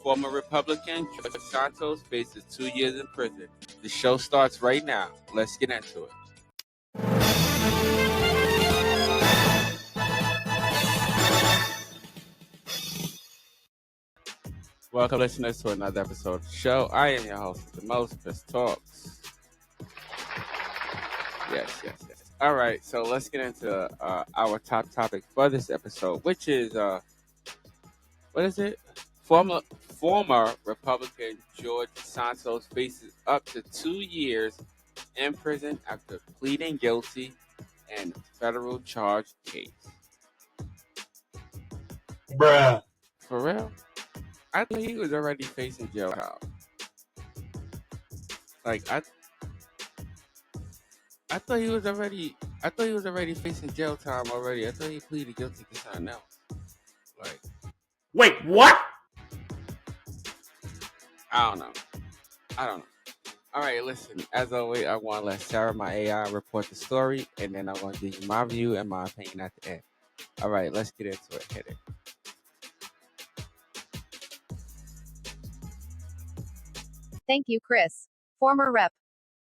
Former Republican George Santos faces 2 years in prison. The show starts right now. Let's get into it. Welcome, listeners, to another episode of the show. I am your host, the most, Chris Talks. Yes. All right, so let's get into our top topic for this episode, which is what is it? Former Republican George Santos faces up to 2 years in prison after pleading guilty in federal charge case. Bruh. For real? I thought he was already facing jail time. Like I thought he was already facing jail time already. I thought he pleaded guilty to something else. Like, wait, what? I don't know. All right, listen. As always, I want to let Sarah, my AI, report the story, and then I'm going to give you my view and my opinion at the end. All right, let's get into it. Hit it. Thank you, Chris. Former Rep.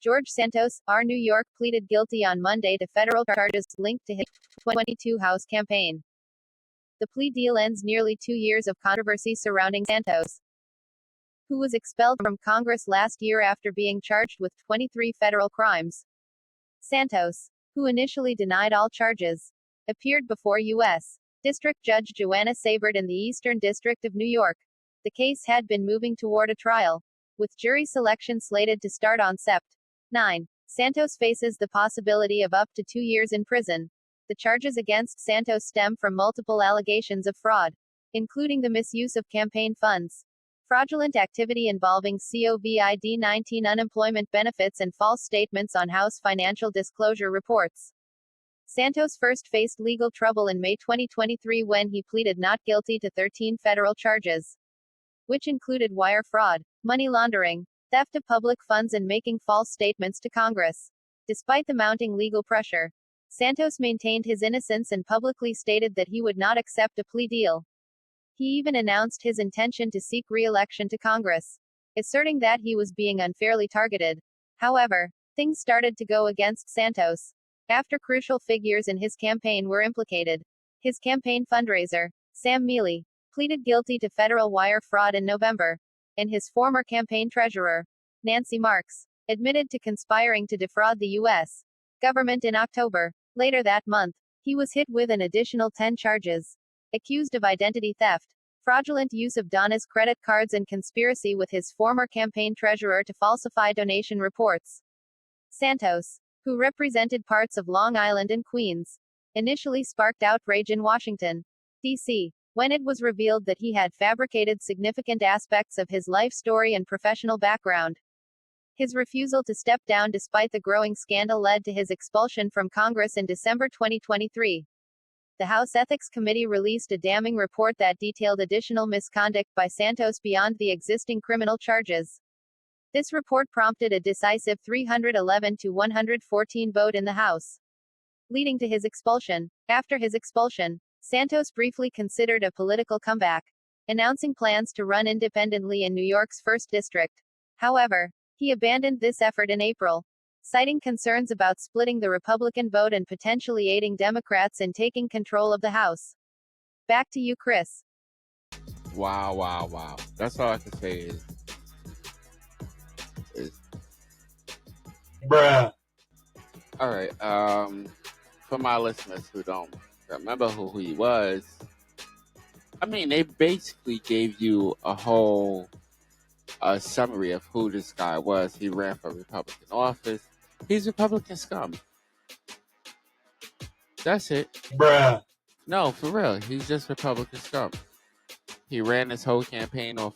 George Santos, R. New York, pleaded guilty on Monday to federal charges linked to his 2022 House campaign. The plea deal ends nearly 2 years of controversy surrounding Santos, who was expelled from Congress last year after being charged with 23 federal crimes. Santos, who initially denied all charges, appeared before U.S. District Judge Joanna Sabert in the Eastern District of New York. The case had been moving toward a trial, with jury selection slated to start on Sept. 9. Santos faces the possibility of up to 2 years in prison. The charges against Santos stem from multiple allegations of fraud, including the misuse of campaign funds, fraudulent activity involving COVID-19 unemployment benefits, and false statements on House financial disclosure reports. Santos first faced legal trouble in May 2023 when he pleaded not guilty to 13 federal charges, which included wire fraud, money laundering, theft of public funds, and making false statements to Congress. Despite the mounting legal pressure, Santos maintained his innocence and publicly stated that he would not accept a plea deal. He even announced his intention to seek re-election to Congress, asserting that he was being unfairly targeted. However, things started to go against Santos after crucial figures in his campaign were implicated. His campaign fundraiser, Sam Mealy, pleaded guilty to federal wire fraud in November, and his former campaign treasurer, Nancy Marks, admitted to conspiring to defraud the U.S. government in October. Later that month, he was hit with an additional 10 charges, accused of identity theft, fraudulent use of Donna's credit cards, and conspiracy with his former campaign treasurer to falsify donation reports. Santos, who represented parts of Long Island and Queens, initially sparked outrage in Washington, D.C., when it was revealed that he had fabricated significant aspects of his life story and professional background. His refusal to step down despite the growing scandal led to his expulsion from Congress in December 2023. The House Ethics Committee released a damning report that detailed additional misconduct by Santos beyond the existing criminal charges. This report prompted a decisive 311 to 114 vote in the House, leading to his expulsion. After his expulsion, Santos briefly considered a political comeback, announcing plans to run independently in New York's 1st District. However, he abandoned this effort in April, citing concerns about splitting the Republican vote and potentially aiding Democrats in taking control of the House. Back to you, Chris. Wow. That's all I can say is Bruh. all right. For my listeners who don't remember who he was, I mean, they basically gave you a whole summary of who this guy was. He ran for Republican office. He's Republican scum. That's it. Bruh. No, for real. He's just Republican scum. He ran his whole campaign off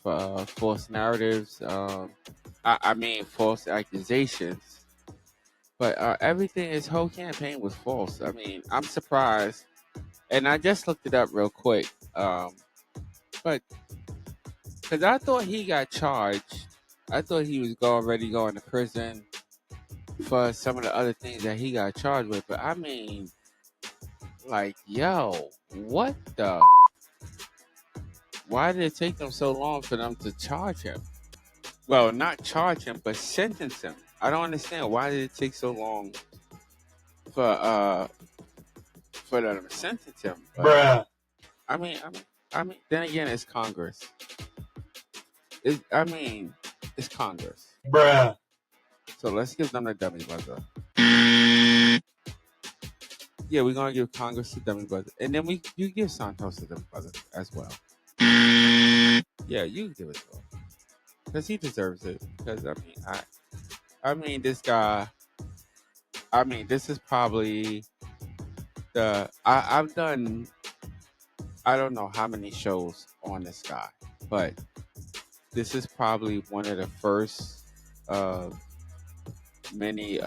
false narratives. I mean, false accusations. But his whole campaign was false. I mean, I'm surprised. And I just looked it up real quick. But because I thought he got charged. I thought he was already going to prison for some of the other things that he got charged with. But I mean, like, yo, what the why did it take them so long for them to charge him? Well, not charge him, but sentence him. I don't understand why did it take so long for uh for them to sentence him. But Bruh. I mean, then again, it's Congress. It's Congress. Bruh. So let's give them the dummy buzzer. Yeah, we're gonna give Congress the dummy buzzer, and then you give Santos the dummy buzzer as well. Yeah, you give it to him because he deserves it. Because this guy. This is probably I've done. I don't know how many shows on this guy, but this is probably one of the first many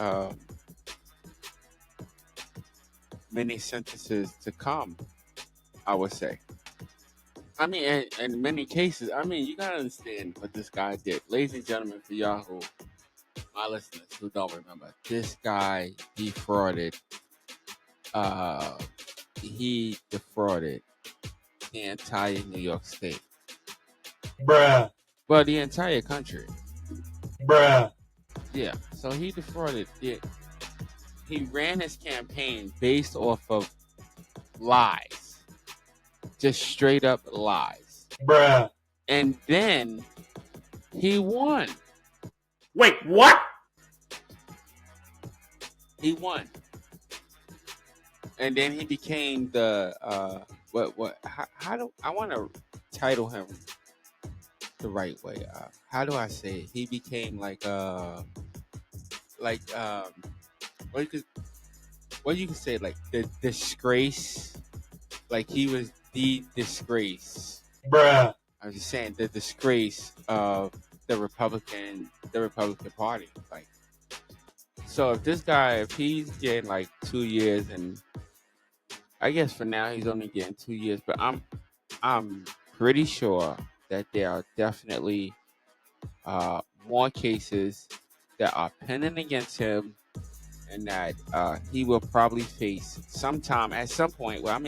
many sentences to come. I would say. In many cases, you gotta understand what this guy did, ladies and gentlemen. For y'all who, my listeners who don't remember, this guy defrauded. Uh, he defrauded the entire New York State. Bruh. Well, the entire country. Bruh. Yeah. So he defrauded it. He ran his campaign based off of lies. Just straight up lies. Bruh. And then he won. Wait, what? He won. And then he became the how do I want to title him the right way? How do I say it? He became like what you could say, like the disgrace, like he was the disgrace. Bruh. I was just saying the disgrace of the Republican Party. Like, so if he's getting like 2 years, and I guess for now he's only getting 2 years, but I'm pretty sure that there are definitely more cases that are pending against him, and that he will probably face sometime at some point. Well,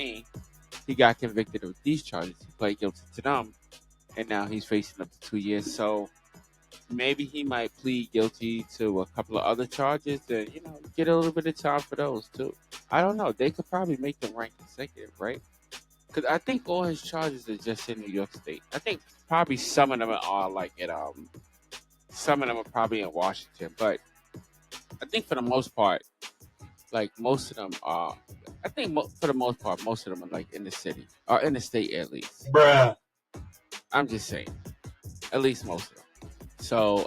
he got convicted of these charges. He pled guilty to them, and now he's facing up to 2 years. So maybe he might plead guilty to a couple of other charges, and get a little bit of time for those too. I don't know. They could probably make them rank consecutive, right? Because I think all his charges are just in New York State. I think probably some of them are like some of them are probably in Washington, but I think for the most part, like most of them are. I think for the most part, most of them are like in the city or in the state at least. Bruh. I'm just saying, at least most of them. So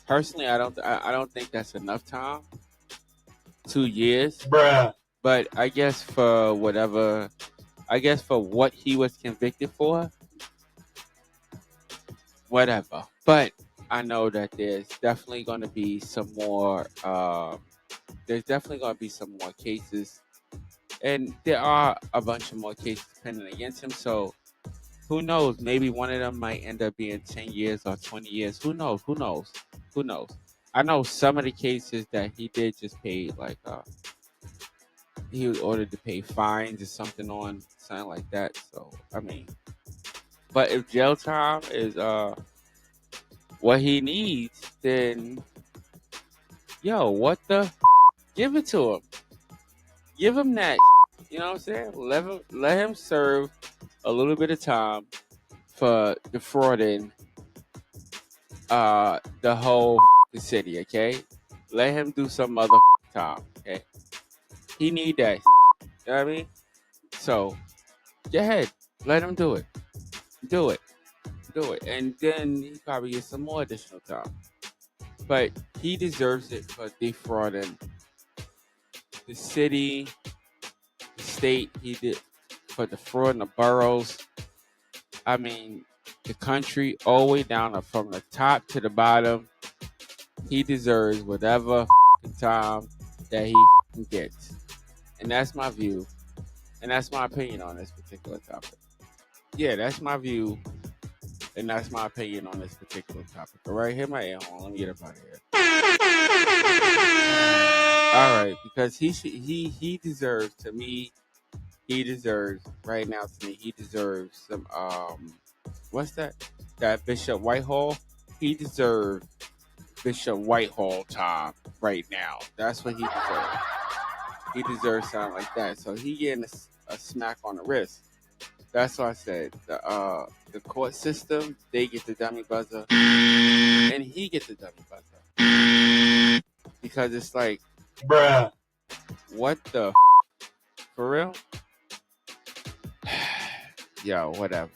personally, I don't think that's enough time. 2 years, Bruh. but I guess for what he was convicted for, whatever. But I know that there's definitely going to be some more. There's definitely going to be some more cases, and there are a bunch of more cases pending against him. So who knows? Maybe one of them might end up being 10 years or 20 years. Who knows? Who knows? Who knows? I know some of the cases that he did just pay, like he was ordered to pay fines or something like that. So but if jail time is what he needs, then what the give it to him. Give him that. You know what I'm saying? Let him serve a little bit of time for defrauding the whole city, okay? Let him do some other time, okay? He need that. You know what I mean? So go ahead, let him do it. Do it. Do it. And then he probably gets some more additional time. But he deserves it for defrauding the city, the state. He did for defrauding the boroughs. The country, all the way down from the top to the bottom. He deserves whatever time that he gets. And that's my view. And that's my opinion on this particular topic. Yeah, that's my view. And that's my opinion on this particular topic. All right, here my air horn. Let me get up out of here. All right, because he deserves, to me, he deserves right now to me. He deserves some what's that? That Bishop Whitehall. He deserves Bishop Whitehall time right now. That's what he deserves. He deserves something like that. So he getting a smack on the wrist. That's why I said the court system, they get the dummy buzzer, and he gets the dummy buzzer because it's like, bruh, what the for real? Yo, whatever.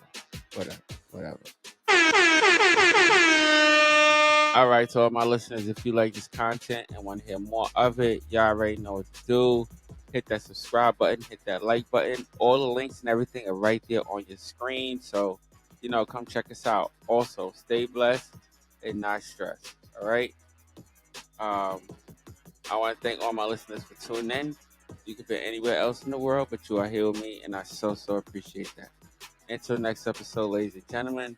All right, to all my listeners, if you like this content and want to hear more of it, y'all already know what to do. Hit that subscribe button, hit that like button. All the links and everything are right there on your screen. So, come check us out. Also, stay blessed and not stressed. All right. I want to thank all my listeners for tuning in. You could be anywhere else in the world, but you are here with me, and I so appreciate that. Until next episode, ladies and gentlemen,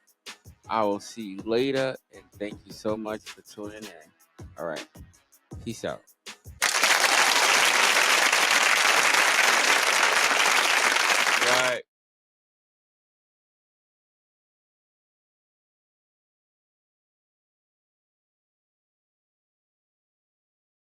I will see you later, and thank you so much for tuning in. All right. Peace out.